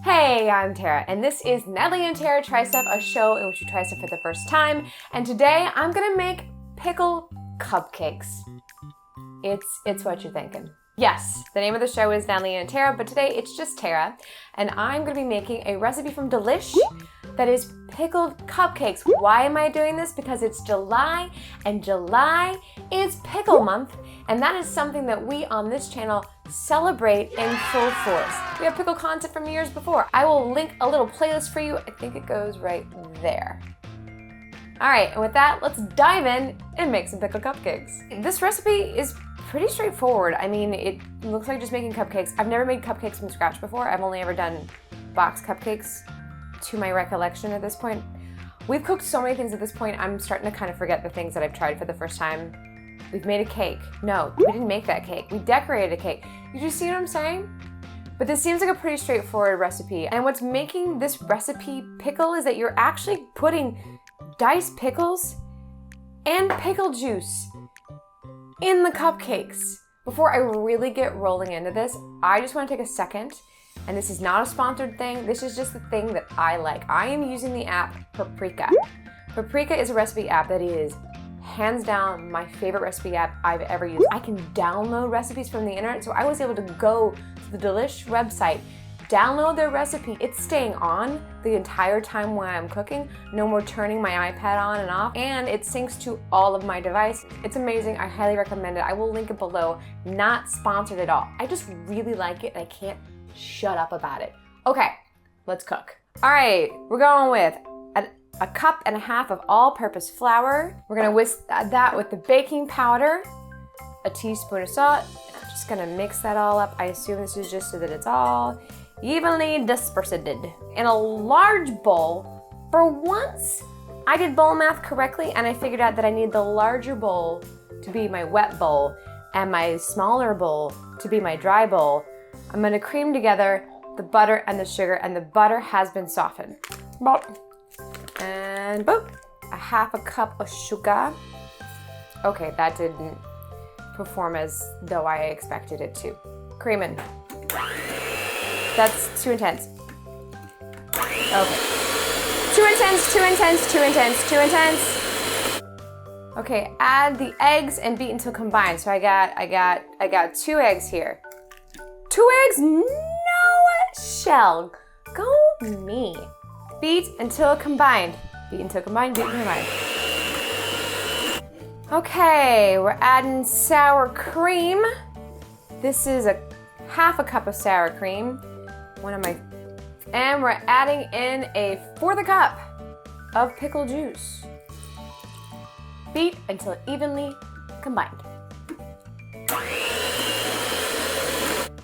Hey, I'm Tara, and this is Natalientara Try Stuff, a show in which we try stuff for the first time. And today I'm gonna make pickle cupcakes. It's what you're thinking. Yes, the name of the show is Natalientara, but today it's just Tara, and I'm gonna be making a recipe from Delish that is pickled cupcakes. Why am I doing this? Because it's July, and July is pickle month, and that is something that we on this channel celebrate in full force. We have pickle content from years before. I will link a little playlist for you. I think it goes right there. All right, and with that, let's dive in and make some pickle cupcakes. This recipe is pretty straightforward. I mean, it looks like just making cupcakes. I've never made cupcakes from scratch before. I've only ever done box cupcakes to my recollection at this point. We've cooked so many things at this point, I'm starting to kind of forget the things that I've tried for the first time. We've made a cake. No, we didn't make that cake. We decorated a cake. You just see what I'm saying? But this seems like a pretty straightforward recipe. And what's making this recipe pickle is that you're actually putting diced pickles and pickle juice in the cupcakes. Before I really get rolling into this, I just want to take a second, and this is not a sponsored thing, this is just the thing that I like. I am using the app Paprika. Paprika is a recipe app that is hands down my favorite recipe app I've ever used. I can download recipes from the internet, so I was able to go to the Delish website, download their recipe. It's staying on the entire time when I'm cooking. No more turning my iPad on and off, and it syncs to all of my devices. It's amazing. I highly recommend it. I will link it below. Not sponsored at all. I just really like it, and I can't shut up about it. Okay, let's cook. All right, we're going with a cup and a half of all-purpose flour. We're gonna whisk that with the baking powder, a teaspoon of salt, and I'm just gonna mix that all up. I assume this is just so that it's all evenly dispersed. In a large bowl, for once, I did bowl math correctly, and I figured out that I need the larger bowl to be my wet bowl and my smaller bowl to be my dry bowl. I'm gonna cream together the butter and the sugar, and the butter has been softened. And boop, a half a cup of sugar. Okay, that didn't perform as though I expected it to. Creaming. That's too intense. Okay. Too intense, too intense, too intense, too intense. Okay, add the eggs and beat until combined. So I got 2 eggs here. 2 eggs? No shell. Go me. Beat until combined. Beat until combined, beat until combined. Okay, we're adding sour cream. This is a half a cup of sour cream. And we're adding in a 1/4 cup of pickle juice. Beat until evenly combined.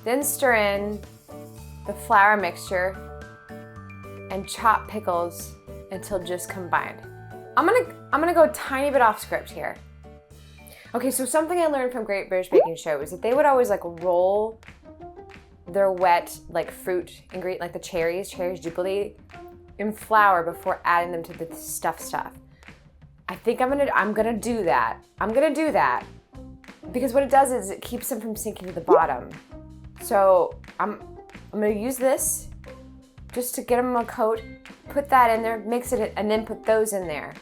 Then stir in the flour mixture and chop pickles until just combined. I'm gonna go a tiny bit off script here. Okay, so something I learned from Great British Baking Show is that they would always roll their wet fruit ingredient, like the cherries Jubilee, in flour before adding them to the stuff. I think I'm gonna do that. I'm gonna do that because what it does is it keeps them from sinking to the bottom. So I'm gonna use this just to get them a coat, put that in there, mix it, and then put those in there.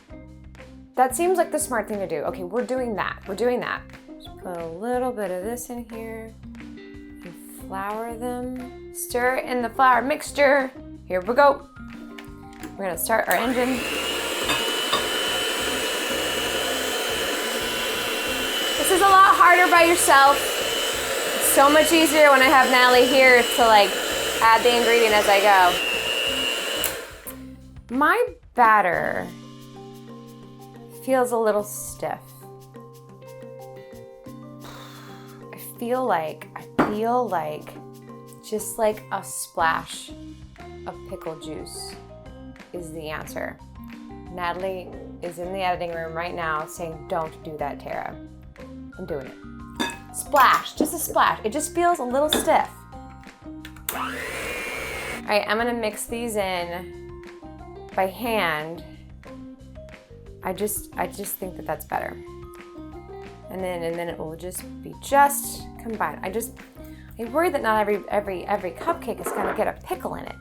That seems like the smart thing to do. Okay, we're doing that. Just put a little bit of this in here and flour them. Stir in the flour mixture. Here we go. We're gonna start our engine. This is a lot harder by yourself. It's so much easier when I have Natalie here to add the ingredient as I go. My batter feels a little stiff. I feel like just a splash of pickle juice is the answer. Natalie is in the editing room right now saying, "Don't do that, Tara." I'm doing it. Splash, just a splash. It just feels a little stiff. All right, I'm gonna mix these in by hand. I just think that that's better. And then it will just be just combined. I worry that not every cupcake is gonna get a pickle in it.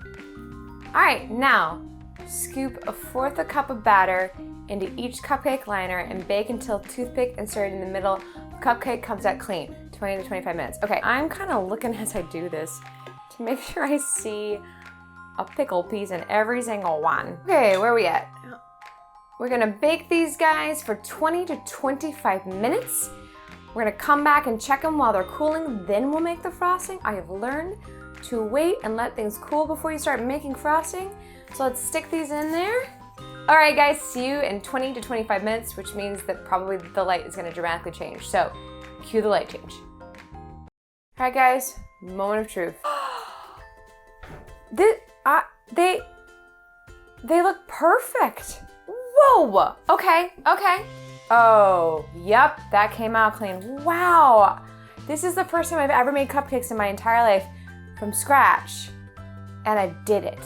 All right, now scoop 1/4 cup of batter into each cupcake liner and bake until toothpick inserted in the middle of the cupcake comes out clean, 20 to 25 minutes. Okay, I'm kind of looking as I do this to make sure I see a pickle piece in every single one. Okay, where are we at? We're gonna bake these guys for 20 to 25 minutes. We're gonna come back and check them while they're cooling, then we'll make the frosting. I have learned to wait and let things cool before you start making frosting. So let's stick these in there. All right guys, see you in 20 to 25 minutes, which means that probably the light is gonna dramatically change. So cue the light change. All right guys, moment of truth. They look perfect. Whoa, okay. Oh, yep, that came out clean. Wow, this is the first time I've ever made cupcakes in my entire life from scratch, and I did it.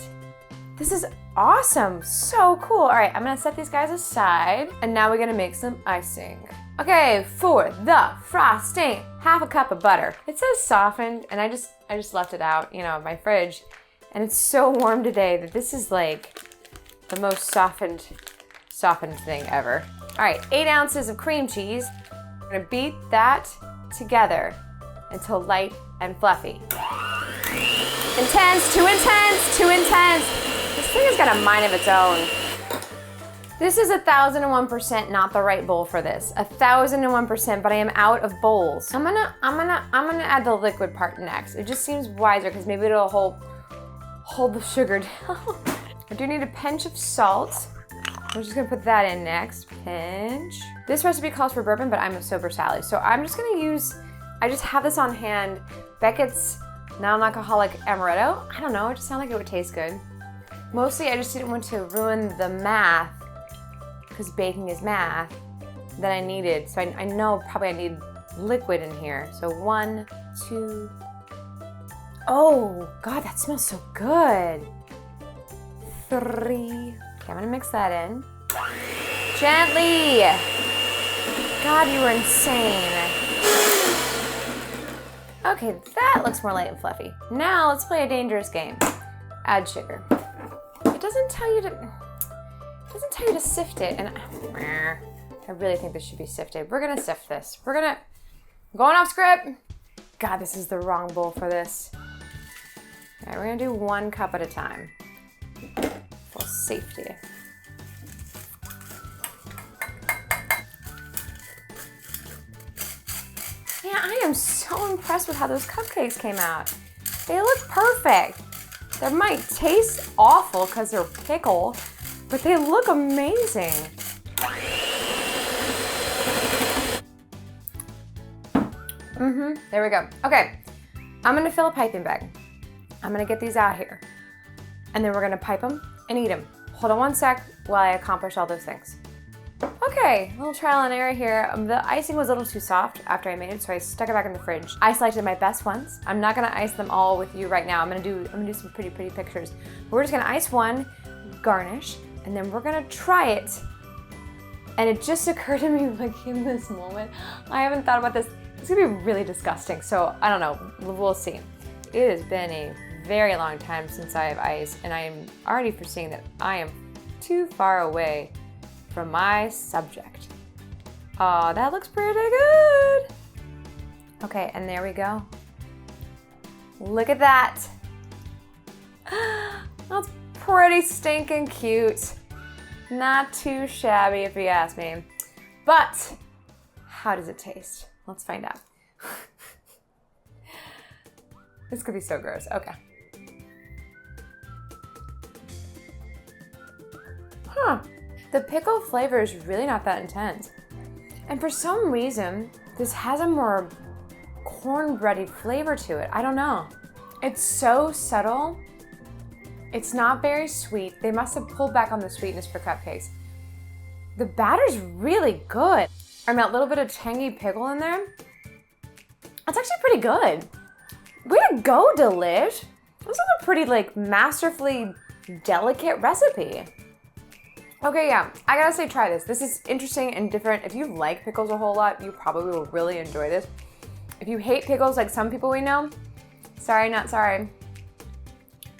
This is awesome, so cool. All right, I'm gonna set these guys aside, and now we're gonna make some icing. Okay, for the frosting, 1/2 cup of butter. It says softened, and I just left it out, of my fridge, and it's so warm today that this is like the most softened thing ever. All right, 8 ounces of cream cheese. We're gonna beat that together until light and fluffy. Intense, too intense. This thing has got a mind of its own. This is 1001% not the right bowl for this. 1001%, but I am out of bowls. I'm gonna add the liquid part next. It just seems wiser because maybe it'll hold the sugar down. I do need a pinch of salt. I'm just gonna put that in next. Pinch. This recipe calls for bourbon, but I'm a sober Sally, so I'm just gonna I just have this on hand. Beckett's non-alcoholic amaretto. I don't know, it just sounded like it would taste good. Mostly I just didn't want to ruin the math, because baking is math, that I needed. So I know probably I need liquid in here. So 1, 2, oh God, that smells so good. 3, okay, I'm gonna mix that in. Gently. God, you were insane. Okay, that looks more light and fluffy. Now let's play a dangerous game. Add sugar. It doesn't tell you to sift it, and I really think this should be sifted. We're gonna sift this. Going off script. God, this is the wrong bowl for this. All right, we're gonna do 1 cup at a time for safety. Yeah, I am so impressed with how those cupcakes came out. They look perfect. They might taste awful because they're pickle, but they look amazing. There we go. Okay, I'm gonna fill a piping bag. I'm gonna get these out here, and then we're gonna pipe them and eat them. Hold on 1 sec while I accomplish all those things. Okay, a little trial and error here. The icing was a little too soft after I made it, so I stuck it back in the fridge. I selected my best ones. I'm not gonna ice them all with you right now. I'm gonna do some pretty pictures. We're just gonna ice one, garnish, and then we're gonna try it. And it just occurred to me, like in this moment, I haven't thought about this. It's gonna be really disgusting, so I don't know, we'll see. It has been a very long time since I have iced, and I am already foreseeing that I am too far away from my subject. Oh, that looks pretty good. Okay, and there we go. Look at that. That's pretty stinking cute. Not too shabby if you ask me. But how does it taste? Let's find out. This could be so gross. Okay. Huh. The pickle flavor is really not that intense. And for some reason, this has a more cornbready flavor to it. I don't know. It's so subtle. It's not very sweet. They must have pulled back on the sweetness for cupcakes. The batter's really good. And that little bit of tangy pickle in there, that's actually pretty good. Way to go, Delish. This is a pretty masterfully delicate recipe. Okay, yeah, I gotta say try this. This is interesting and different. If you like pickles a whole lot, you probably will really enjoy this. If you hate pickles like some people we know, Sorry, not sorry.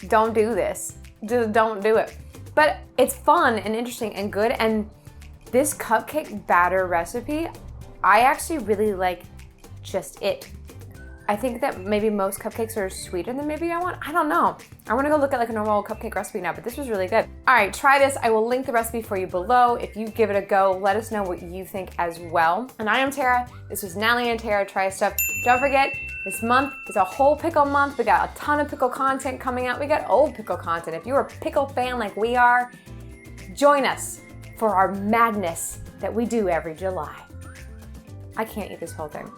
Don't do this. Just don't do it. But it's fun and interesting and good. And this cupcake batter recipe, I actually really like just it. I think that maybe most cupcakes are sweeter than maybe I want. I don't know. I want to go look at like a normal cupcake recipe now, but this was really good. All right, try this. I will link the recipe for you below. If you give it a go, let us know what you think as well. And I am Tara. This was Natalientara Try Stuff. Don't forget, this month is a whole pickle month. We got a ton of pickle content coming out. We got old pickle content. If you're a pickle fan like we are, join us for our madness that we do every July. I can't eat this whole thing.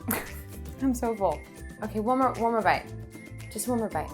I'm so full. Okay, one more bite. Just one more bite.